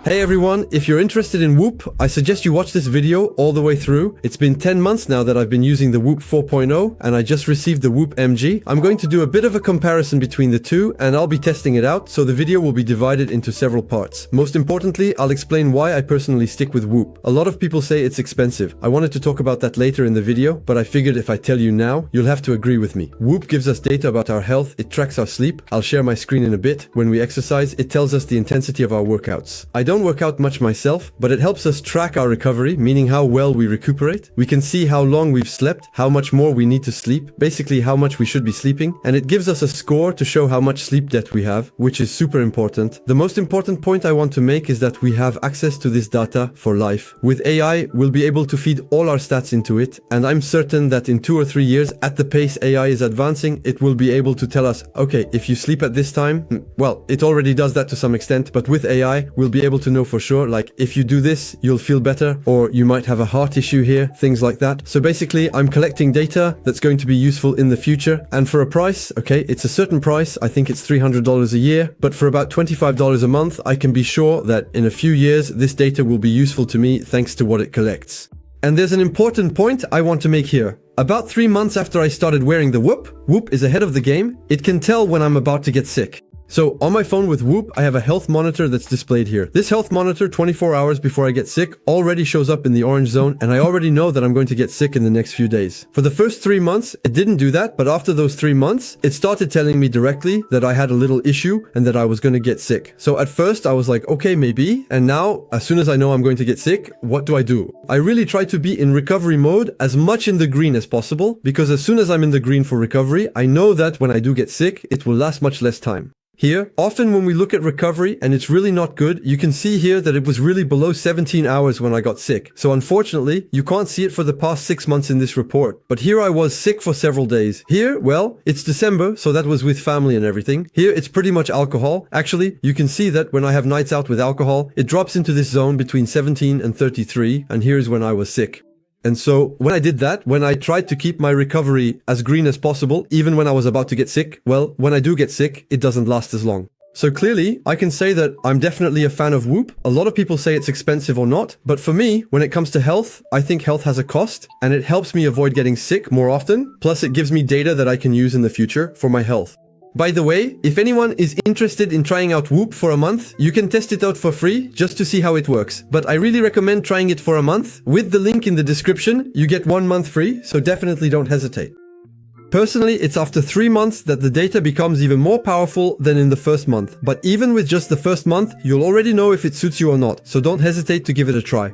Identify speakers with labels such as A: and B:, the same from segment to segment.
A: Hey everyone, if you're interested in Whoop, I suggest you watch this video all the way through. It's been 10 months now that I've been using the Whoop 4.0 and I just received the Whoop MG. I'm going to do a bit of a comparison between the two and I'll be testing it out, so the video will be divided into several parts. Most importantly, I'll explain why I personally stick with Whoop. A lot of people say it's expensive. I wanted to talk about that later in the video, but I figured if I tell you now, you'll have to agree with me. Whoop gives us data about our health, it tracks our sleep. I'll share my screen in a bit. When we exercise, it tells us the intensity of our workouts. I don't work out much myself, but it helps us track our recovery, meaning how well we recuperate. We can see how long we've slept, how much more we need to sleep, basically how much we should be sleeping, and it gives us a score to show how much sleep debt we have, which is super important. The most important point I want to make is that we have access to this data for life. With AI, we'll be able to feed all our stats into it, and I'm certain that in 2 or 3 years, at the pace AI is advancing, it will be able to tell us, okay, if you sleep at this time, well, it already does that to some extent, but with AI, we'll be able to know for sure, like if you do this, you'll feel better, or you might have a heart issue here, things like that. So basically, I'm collecting data that's going to be useful in the future, and for a price, okay, it's a certain price, I think it's $300 a year, but for about $25 a month, I can be sure that in a few years, this data will be useful to me thanks to what it collects. And there's an important point I want to make here. About 3 months after I started wearing the Whoop, Whoop is ahead of the game. It can tell when I'm about to get sick. So on my phone with Whoop, I have a health monitor that's displayed here. This health monitor 24 hours before I get sick already shows up in the orange zone, and I already know that I'm going to get sick in the next few days. For the first 3 months, it didn't do that, but after those 3 months, it started telling me directly that I had a little issue and that I was going to get sick. So at first I was like, okay, maybe. And now, as soon as I know I'm going to get sick, what do? I really try to be in recovery mode as much in the green as possible, because as soon as I'm in the green for recovery, I know that when I do get sick, it will last much less time. Here, often when we look at recovery and it's really not good, you can see here that it was really below 17 hours when I got sick. So unfortunately, you can't see it for the past 6 months in this report. But here I was sick for several days. Here, well, it's December, so that was with family and everything. Here, it's pretty much alcohol. Actually, you can see that when I have nights out with alcohol, it drops into this zone between 17 and 33, and here's when I was sick. And so when I did that, when I tried to keep my recovery as green as possible, even when I was about to get sick, well, when I do get sick, it doesn't last as long. So clearly, I can say that I'm definitely a fan of Whoop. A lot of people say it's expensive or not, but for me, when it comes to health, I think health has a cost, and it helps me avoid getting sick more often. Plus, it gives me data that I can use in the future for my health. By the way, if anyone is interested in trying out Whoop for a month, you can test it out for free just to see how it works. But I really recommend trying it for a month. With the link in the description, you get 1 month free, so definitely don't hesitate. Personally, it's after 3 months that the data becomes even more powerful than in the first month. But even with just the first month, you'll already know if it suits you or not, so don't hesitate to give it a try.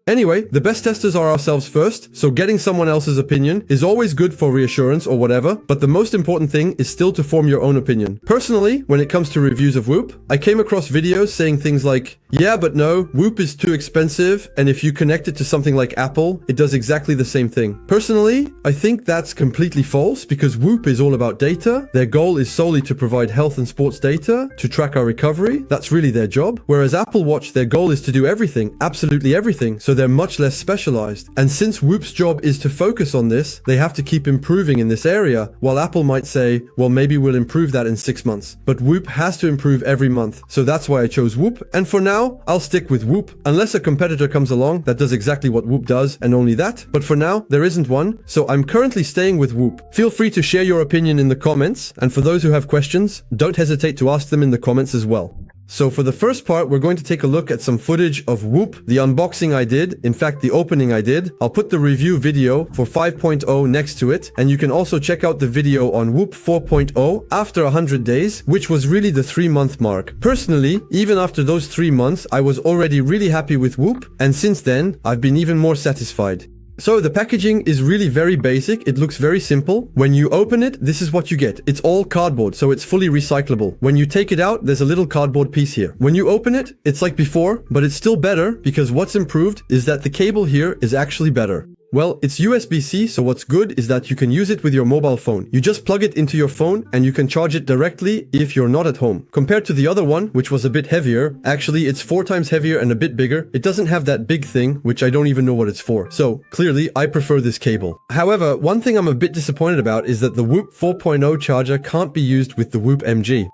A: Anyway, the best testers are ourselves first, so getting someone else's opinion is always good for reassurance or whatever, but the most important thing is still to form your own opinion. Personally, when it comes to reviews of Whoop, I came across videos saying things like, yeah, but no, Whoop is too expensive, and if you connect it to something like Apple, it does exactly the same thing. Personally, I think that's completely false, because Whoop is all about data. Their goal is solely to provide health and sports data, to track our recovery. That's really their job. Whereas Apple Watch, their goal is to do everything, absolutely everything, so they're much less specialized. And since Whoop's job is to focus on this, they have to keep improving in this area, while Apple might say, well, maybe we'll improve that in 6 months. But Whoop has to improve every month. So that's why I chose Whoop. And for now, I'll stick with Whoop, unless a competitor comes along that does exactly what Whoop does, and only that. But for now, there isn't one, so I'm currently staying with Whoop. Feel free to share your opinion in the comments, and for those who have questions, don't hesitate to ask them in the comments as well. So for the first part, we're going to take a look at some footage of Whoop, the unboxing I did, in fact the opening I did. I'll put the review video for 5.0 next to it, and you can also check out the video on Whoop 4.0 after 100 days, which was really the 3-month mark. Personally, even after those 3 months, I was already really happy with Whoop, and since then, I've been even more satisfied. So the packaging is really very basic. It looks very simple. When you open it, this is what you get. It's all cardboard, so it's fully recyclable. When you take it out, there's a little cardboard piece here. When you open it, it's like before, but it's still better because what's improved is that the cable here is actually better. Well, it's USB-C, so what's good is that you can use it with your mobile phone. You just plug it into your phone and you can charge it directly if you're not at home. Compared to the other one, which was a bit heavier, actually it's 4 times heavier and a bit bigger. It doesn't have that big thing, which I don't even know what it's for. So clearly, I prefer this cable. However, one thing I'm a bit disappointed about is that the Whoop 4.0 charger can't be used with the Whoop MG.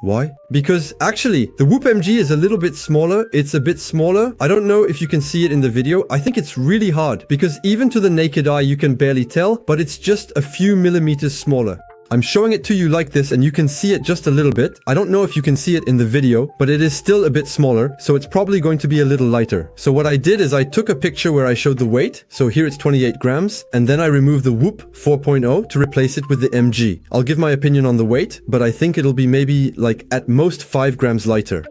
A: Why? Because actually, the Whoop MG is a little bit smaller. It's a bit smaller. I don't know if you can see it in the video. I think it's really hard because even to the naked eye, you can barely tell, but it's just a few millimeters smaller. I'm showing it to you like this and you can see it just a little bit. I don't know if you can see it in the video, but it is still a bit smaller, so it's probably going to be a little lighter. So what I did is I took a picture where I showed the weight, so here it's 28 grams, and then I removed the Whoop 4.0 to replace it with the MG. I'll give my opinion on the weight, but I think it'll be maybe like at most 5 grams lighter.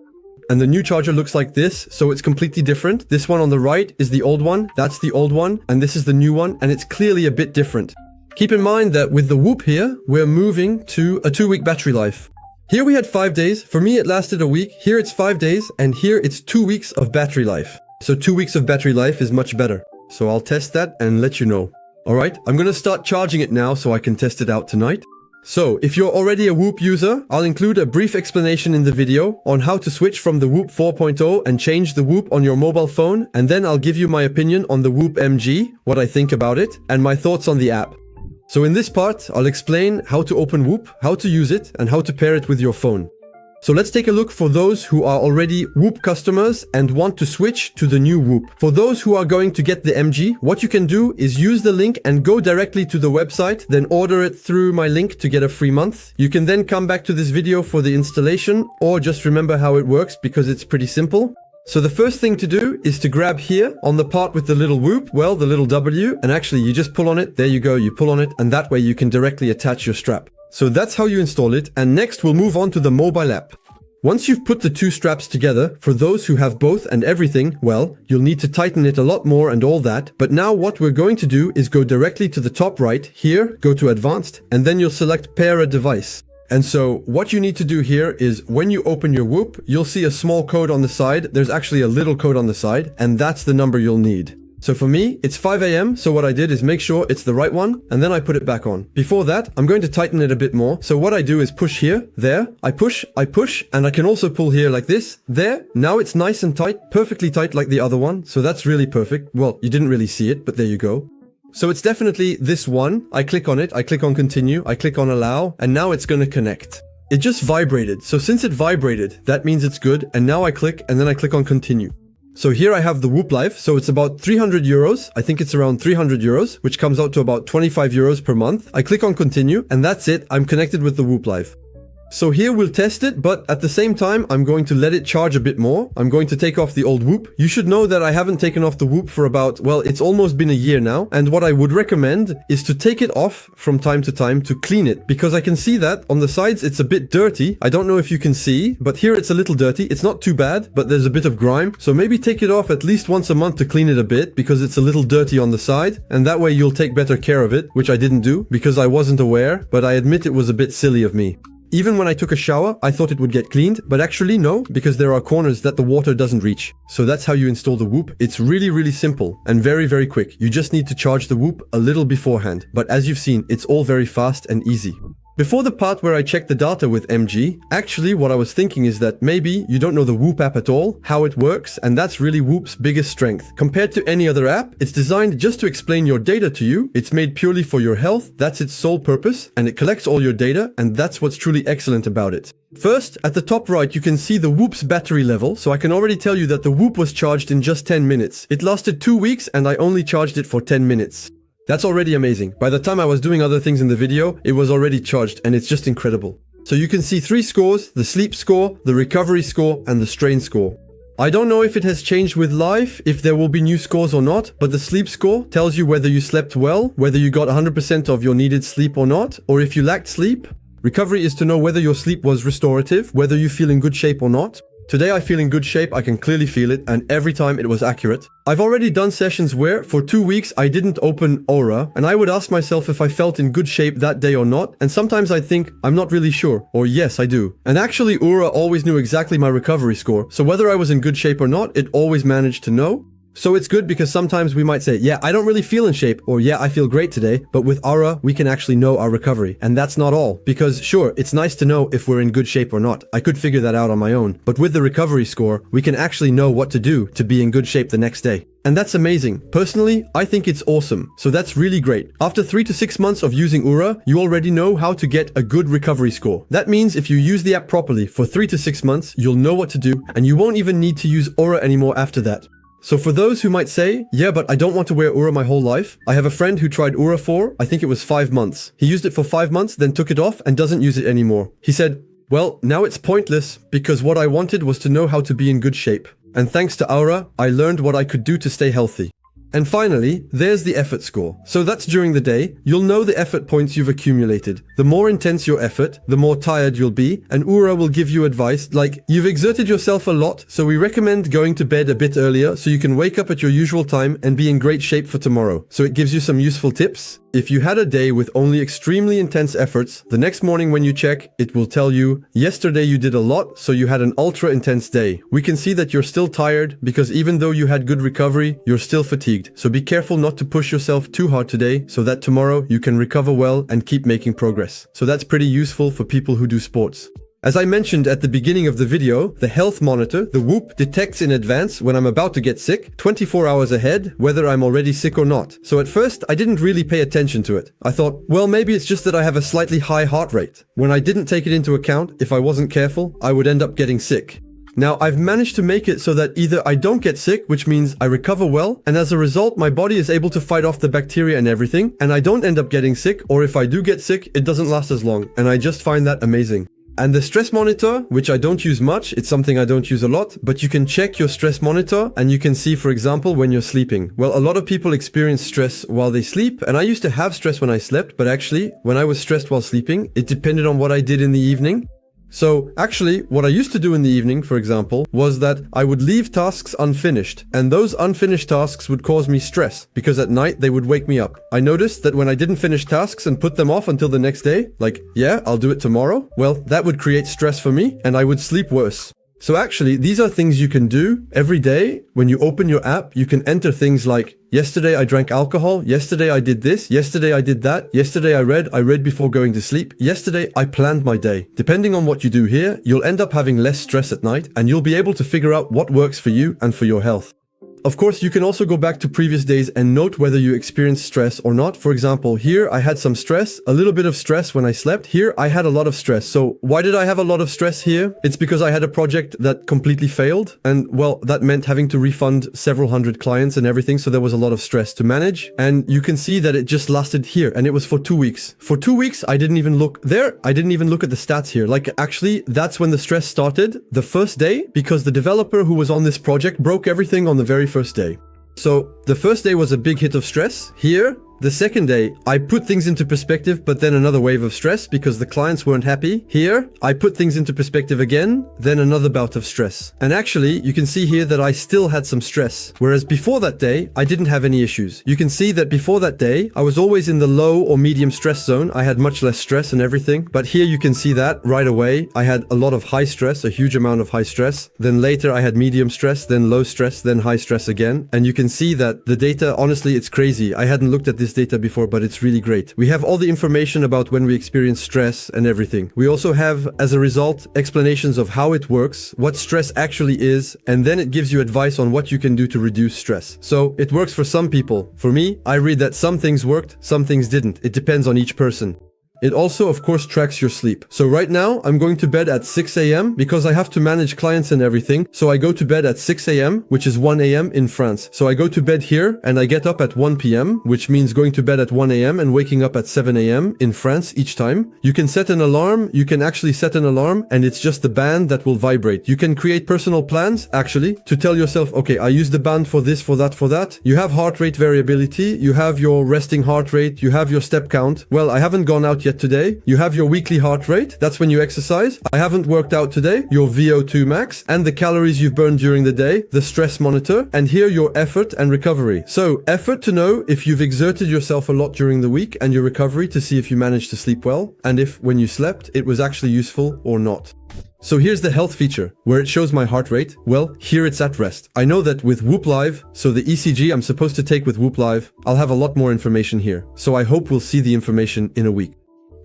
A: And the new charger looks like this, so it's completely different. This one on the right is the old one, that's the old one, and this is the new one, and it's clearly a bit different. Keep in mind that with the Whoop here, we're moving to a 2-week battery life. Here we had 5 days. For me, it lasted a week. Here it's 5 days, and here it's 2 weeks of battery life. So 2 weeks of battery life is much better. So I'll test that and let you know. Alright, I'm gonna start charging it now so I can test it out tonight. So, if you're already a Whoop user, I'll include a brief explanation in the video on how to switch from the Whoop 4.0 and change the Whoop on your mobile phone, and then I'll give you my opinion on the Whoop MG, what I think about it, and my thoughts on the app. So in this part, I'll explain how to open Whoop, how to use it, and how to pair it with your phone. So let's take a look for those who are already Whoop customers and want to switch to the new Whoop. For those who are going to get the MG, what you can do is use the link and go directly to the website, then order it through my link to get a free month. You can then come back to this video for the installation, or just remember how it works because it's pretty simple. So the first thing to do is to grab here on the part with the little Whoop, well, the little W, and actually you just pull on it, there you go, you pull on it, and that way you can directly attach your strap. So that's how you install it, and next we'll move on to the mobile app. Once you've put the two straps together, for those who have both and everything, well, you'll need to tighten it a lot more and all that, but now what we're going to do is go directly to the top right, here, go to advanced, and then you'll select pair a device. And so what you need to do here is when you open your Whoop, you'll see a small code on the side. There's actually a little code on the side, and that's the number you'll need. So for me, it's 5 AM, so what I did is make sure it's the right one, and then I put it back on. Before that, I'm going to tighten it a bit more. So what I do is push here, there, I push, and I can also pull here like this, there. Now it's nice and tight, perfectly tight like the other one, so that's really perfect. Well, you didn't really see it, but there you go. So it's definitely this one. I click on it, I click on continue, I click on allow, and now it's going to connect. It just vibrated. So since it vibrated, that means it's good. And now I click and then I click on continue. So here I have the Whoop Life. So it's about 300 euros. I think it's around 300 euros, which comes out to about 25 euros per month. I click on continue and that's it. I'm connected with the Whoop Life. So here we'll test it, but at the same time, I'm going to let it charge a bit more. I'm going to take off the old Whoop. You should know that I haven't taken off the Whoop for about, well, it's almost been a year now. And what I would recommend is to take it off from time to time to clean it, because I can see that on the sides, it's a bit dirty. I don't know if you can see, but here it's a little dirty. It's not too bad, but there's a bit of grime. So maybe take it off at least once a month to clean it a bit, because it's a little dirty on the side. And that way you'll take better care of it, which I didn't do because I wasn't aware, but I admit it was a bit silly of me. Even when I took a shower, I thought it would get cleaned, but actually no, because there are corners that the water doesn't reach. So that's how you install the Whoop. It's really, really simple and very, very quick. You just need to charge the Whoop a little beforehand. But as you've seen, it's all very fast and easy. Before the part where I check the data with MG, actually what I was thinking is that maybe you don't know the Whoop app at all, how it works, and that's really Whoop's biggest strength. Compared to any other app, it's designed just to explain your data to you. It's made purely for your health, that's its sole purpose, and it collects all your data, and that's what's truly excellent about it. First, at the top right, you can see the Whoop's battery level, so I can already tell you that the Whoop was charged in just 10 minutes. It lasted 2 weeks, and I only charged it for 10 minutes. That's already amazing. By the time I was doing other things in the video, it was already charged and it's just incredible. So you can see 3 scores, the sleep score, the recovery score, and the strain score. I don't know if it has changed with life, if there will be new scores or not, but the sleep score tells you whether you slept well, whether you got 100% of your needed sleep or not, or if you lacked sleep. Recovery is to know whether your sleep was restorative, whether you feel in good shape or not. Today I feel in good shape, I can clearly feel it, and every time it was accurate. I've already done sessions where, for 2 weeks, I didn't open Aura, and I would ask myself if I felt in good shape that day or not, and sometimes I think, I'm not really sure, or yes, I do. And actually, Aura always knew exactly my recovery score, so whether I was in good shape or not, it always managed to know. So it's good because sometimes we might say, yeah, I don't really feel in shape, or yeah, I feel great today, but with Aura, we can actually know our recovery. And that's not all, because sure, it's nice to know if we're in good shape or not. I could figure that out on my own, but with the recovery score, we can actually know what to do to be in good shape the next day. And that's amazing. Personally, I think it's awesome. So that's really great. After 3 to 6 months of using Oura, you already know how to get a good recovery score. That means if you use the app properly for 3 to 6 months, you'll know what to do and you won't even need to use Oura anymore after that. So for those who might say, yeah, but I don't want to wear Oura my whole life. I have a friend who tried Oura for, I think it was 5 months. He used it for 5 months, then took it off and doesn't use it anymore. He said, well, now it's pointless because what I wanted was to know how to be in good shape. And thanks to Oura, I learned what I could do to stay healthy. And finally, there's the effort score. So that's during the day. You'll know the effort points you've accumulated. The more intense your effort, the more tired you'll be, and Oura will give you advice like, you've exerted yourself a lot, so we recommend going to bed a bit earlier so you can wake up at your usual time and be in great shape for tomorrow. So it gives you some useful tips. If you had a day with only extremely intense efforts, the next morning when you check, it will tell you, yesterday you did a lot, so you had an ultra intense day. We can see that you're still tired because even though you had good recovery, you're still fatigued. So be careful not to push yourself too hard today so that tomorrow you can recover well and keep making progress. So that's pretty useful for people who do sports. As I mentioned at the beginning of the video, the health monitor, the Whoop, detects in advance when I'm about to get sick, 24 hours ahead, whether I'm already sick or not. So at first, I didn't really pay attention to it. I thought, well, maybe it's just that I have a slightly high heart rate. When I didn't take it into account, if I wasn't careful, I would end up getting sick. Now, I've managed to make it so that either I don't get sick, which means I recover well, and as a result, my body is able to fight off the bacteria and everything, and I don't end up getting sick, or if I do get sick, it doesn't last as long, and I just find that amazing. And the stress monitor, which I don't use much, it's something I don't use a lot, but you can check your stress monitor and you can see, for example, when you're sleeping. Well, a lot of people experience stress while they sleep, and I used to have stress when I slept, but actually, when I was stressed while sleeping, it depended on what I did in the evening. So actually, what I used to do in the evening, for example, was that I would leave tasks unfinished, and those unfinished tasks would cause me stress, because at night they would wake me up. I noticed that when I didn't finish tasks and put them off until the next day, like, yeah, I'll do it tomorrow, well, that would create stress for me, and I would sleep worse. So actually, these are things you can do every day. When you open your app, you can enter things like, yesterday I drank alcohol, yesterday I did this, yesterday I did that, yesterday I read before going to sleep, yesterday I planned my day. Depending on what you do here, you'll end up having less stress at night, and you'll be able to figure out what works for you and for your health. Of course, you can also go back to previous days and note whether you experienced stress or not. For example, here I had some stress, a little bit of stress when I slept. Here I had a lot of stress. So why did I have a lot of stress here? It's because I had a project that completely failed. And well, that meant having to refund several hundred clients and everything. So there was a lot of stress to manage. And you can see that it just lasted here, and it was for 2 weeks. For 2 weeks, I didn't even look there. I didn't even look at the stats here. Like actually, that's when the stress started the first day, because the developer who was on this project broke everything on the very first day. So the first day was a big hit of stress. Here, the second day, I put things into perspective, but then another wave of stress because the clients weren't happy. Here, I put things into perspective again, then another bout of stress. And actually, you can see here that I still had some stress. Whereas before that day, I didn't have any issues. You can see that before that day, I was always in the low or medium stress zone. I had much less stress and everything. But here you can see that right away. I had a lot of high stress, a huge amount of high stress. Then later I had medium stress, then low stress, then high stress again. And you can see that the data, honestly, it's crazy. I hadn't looked at this data before, but it's really great. We have all the information about when we experience stress and everything. We also have, as a result, explanations of how it works, what stress actually is, and then it gives you advice on what you can do to reduce stress. So it works for some people. For me, I read that some things worked, some things didn't. It depends on each person. It also, of course, tracks your sleep. So right now, I'm going to bed at 6 a.m. because I have to manage clients and everything. So I go to bed at 6 a.m., which is 1 a.m. in France. So I go to bed here and I get up at 1 p.m., which means going to bed at 1 a.m. and waking up at 7 a.m. in France each time. You can set an alarm. You can actually set an alarm, and it's just the band that will vibrate. You can create personal plans, actually, to tell yourself, okay, I use the band for this, for that, for that. You have heart rate variability. You have your resting heart rate. You have your step count. Well, I haven't gone out yet today. You have your weekly heart rate. That's when you exercise. I haven't worked out today. Your VO2 max and the calories you've burned during the day, the stress monitor, and here your effort and recovery. So effort to know if you've exerted yourself a lot during the week, and your recovery to see if you managed to sleep well, and if when you slept it was actually useful or not. So here's the health feature, where it shows my heart rate. Well, here it's at rest. I know that with Whoop Live, so the ECG I'm supposed to take with Whoop Live, I'll have a lot more information here. So I hope we'll see the information in a week.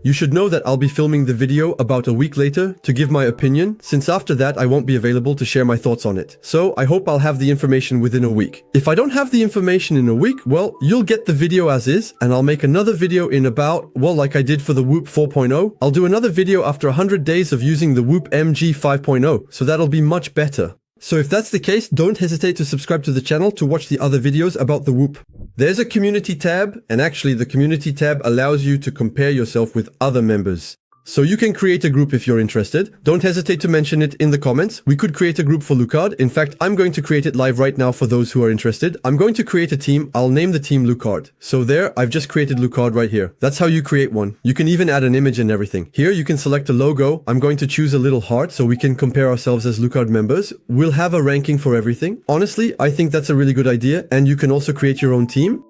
A: You should know that I'll be filming the video about a week later to give my opinion, since after that I won't be available to share my thoughts on it. So I hope I'll have the information within a week. If I don't have the information in a week, well, you'll get the video as is, and I'll make another video in about, well, like I did for the Whoop 4.0. I'll do another video after 100 days of using the Whoop MG 5.0, so that'll be much better. So if that's the case, don't hesitate to subscribe to the channel to watch the other videos about the Whoop. There's a community tab, and actually the community tab allows you to compare yourself with other members. So you can create a group if you're interested. Don't hesitate to mention it in the comments. We could create a group for Lucard. In fact, I'm going to create it live right now for those who are interested. I'm going to create a team. I'll name the team Lucard. So there, I've just created Lucard right here. That's how you create one. You can even add an image and everything. Here, you can select a logo. I'm going to choose a little heart so we can compare ourselves as Lucard members. We'll have a ranking for everything. Honestly, I think that's a really good idea. And you can also create your own team.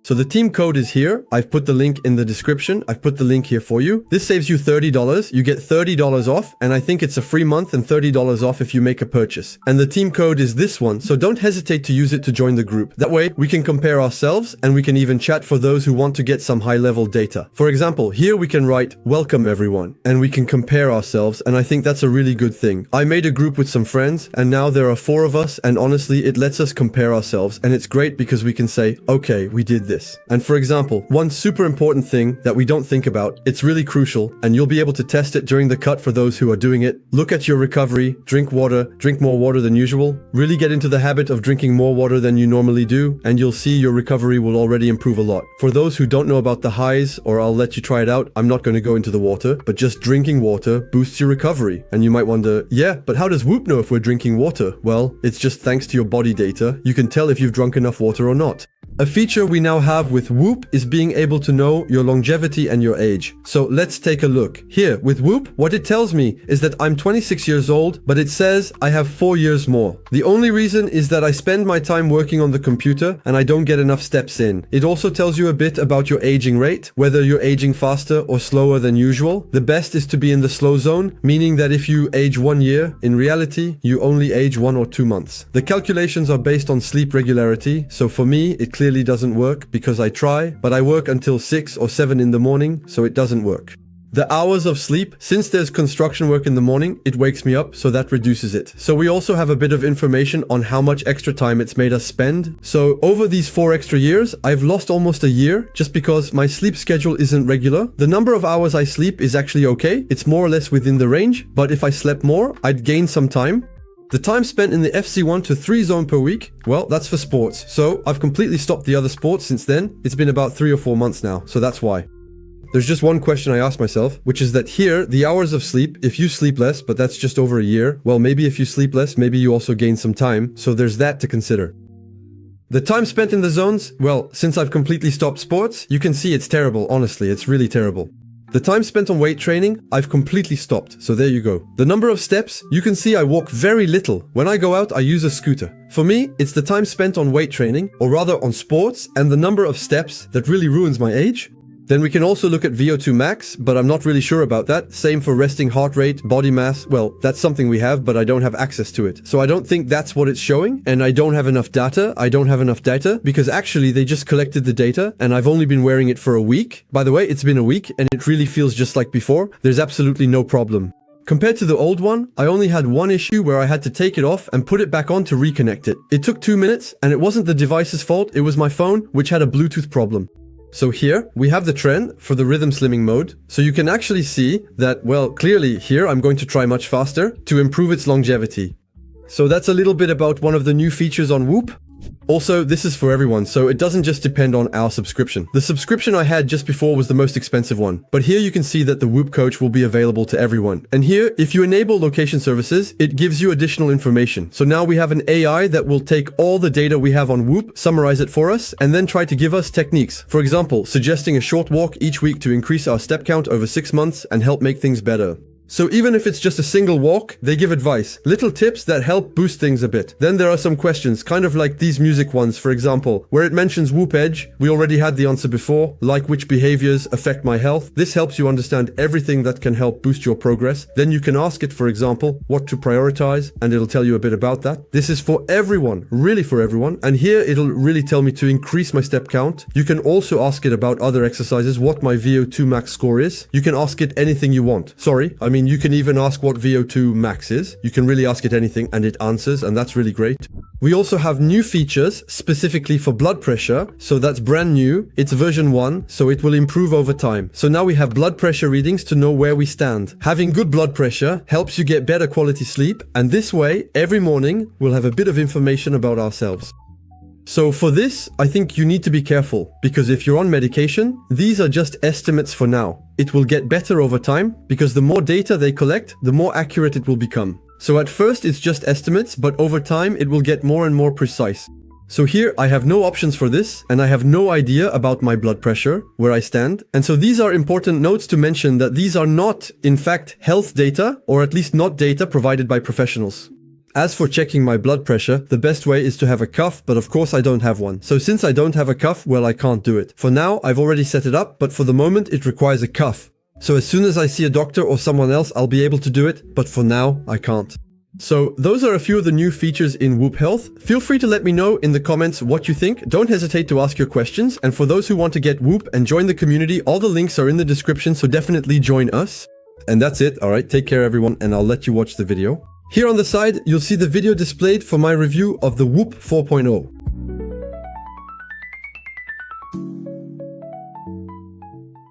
A: So the team code is here. I've put the link in the description. I've put the link here for you. This saves you $30. You get $30 off, and I think it's a free month and $30 off if you make a purchase. And the team code is this one, so don't hesitate to use it to join the group. That way, we can compare ourselves, and we can even chat for those who want to get some high-level data. For example, here we can write, "Welcome everyone," and we can compare ourselves, and I think that's a really good thing. I made a group with some friends, and now there are 4 of us, and honestly, it lets us compare ourselves, and it's great because we can say, okay, we did this. And for example, one super important thing that we don't think about, it's really crucial, and you'll be able to test it during the cut for those who are doing it. Look at your recovery, drink water, drink more water than usual. Really get into the habit of drinking more water than you normally do, and you'll see your recovery will already improve a lot. For those who don't know about the highs, or I'll let you try it out, I'm not going to go into the water, but just drinking water boosts your recovery. And you might wonder, yeah, but how does Whoop know if we're drinking water? Well, it's just thanks to your body data. You can tell if you've drunk enough water or not. A feature we now have with Whoop is being able to know your longevity and your age. So let's take a look. Here, with Whoop, what it tells me is that I'm 26 years old, but it says I have 4 years more. The only reason is that I spend my time working on the computer and I don't get enough steps in. It also tells you a bit about your aging rate, whether you're aging faster or slower than usual. The best is to be in the slow zone, meaning that if you age 1 year, in reality, you only age 1 or 2 months. The calculations are based on sleep regularity, so for me, it clearly doesn't work because I try, but I work until 6 or 7 in the morning, so it doesn't work. The hours of sleep, since there's construction work in the morning, it wakes me up, so that reduces it. So we also have a bit of information on how much extra time it's made us spend. So over these 4 extra years, I've lost almost a year just because my sleep schedule isn't regular. The number of hours I sleep is actually okay. It's more or less within the range, but if I slept more, I'd gain some time. The time spent in the FC1 to 3 zone per week, well, that's for sports. So I've completely stopped the other sports since then. It's been about 3 or 4 months now, so that's why. There's just one question I ask myself, which is that here, the hours of sleep, if you sleep less, but that's just over a year, well, maybe if you sleep less, maybe you also gain some time, so there's that to consider. The time spent in the zones, well, since I've completely stopped sports, you can see it's terrible, honestly, it's really terrible. The time spent on weight training, I've completely stopped, so there you go. The number of steps, you can see I walk very little. When I go out, I use a scooter. For me, it's the time spent on weight training, or rather on sports, and the number of steps that really ruins my age. Then we can also look at VO2 max, but I'm not really sure about that. Same for resting heart rate, body mass. Well, that's something we have, but I don't have access to it. So I don't think that's what it's showing, and I don't have enough data. I don't have enough data because actually they just collected the data and I've only been wearing it for a week. By the way, it's been a week and it really feels just like before. There's absolutely no problem. Compared to the old one, I only had one issue where I had to take it off and put it back on to reconnect it. It took 2 minutes and it wasn't the device's fault, it was my phone, which had a Bluetooth problem. So here we have the trend for the rhythm slimming mode. So you can actually see that, well, clearly here I'm going to try much faster to improve its longevity. So that's a little bit about one of the new features on Whoop. Also, this is for everyone, so it doesn't just depend on our subscription. The subscription I had just before was the most expensive one, but here you can see that the Whoop coach will be available to everyone. And here, if you enable location services, it gives you additional information. So now we have an AI that will take all the data we have on Whoop, summarize it for us, and then try to give us techniques. For example, suggesting a short walk each week to increase our step count over 6 months and help make things better. So even if it's just a single walk, they give advice, little tips that help boost things a bit. Then there are some questions, kind of like these music ones, for example, where it mentions Whoop Edge. We already had the answer before, like which behaviors affect my health. This helps you understand everything that can help boost your progress. Then you can ask it, for example, what to prioritize, and it'll tell you a bit about that. This is for everyone, really for everyone. And here it'll really tell me to increase my step count. You can also ask it about other exercises, what my VO2 max score is. You can ask it anything you want. You can even ask what VO2 max is. You can really ask it anything and it answers, and that's really great. We also have new features specifically for blood pressure. So that's brand new. It's version 1, so it will improve over time. So now we have blood pressure readings to know where we stand. Having good blood pressure helps you get better quality sleep, and this way, every morning, we'll have a bit of information about ourselves. So for this, I think you need to be careful, because if you're on medication, these are just estimates for now. It will get better over time, because the more data they collect, the more accurate it will become. So at first it's just estimates, but over time it will get more and more precise. So here I have no options for this, and I have no idea about my blood pressure, where I stand. And so these are important notes to mention that these are not, in fact, health data, or at least not data provided by professionals. As for checking my blood pressure, the best way is to have a cuff, but of course I don't have one. So since I don't have a cuff, well, I can't do it. For now, I've already set it up, but for the moment it requires a cuff. So as soon as I see a doctor or someone else, I'll be able to do it, but for now, I can't. So those are a few of the new features in Whoop Health. Feel free to let me know in the comments what you think. Don't hesitate to ask your questions. And for those who want to get Whoop and join the community, all the links are in the description, so definitely join us. And that's it. All right, take care everyone, and I'll let you watch the video. Here on the side, you'll see the video displayed for my review of the Whoop 4.0.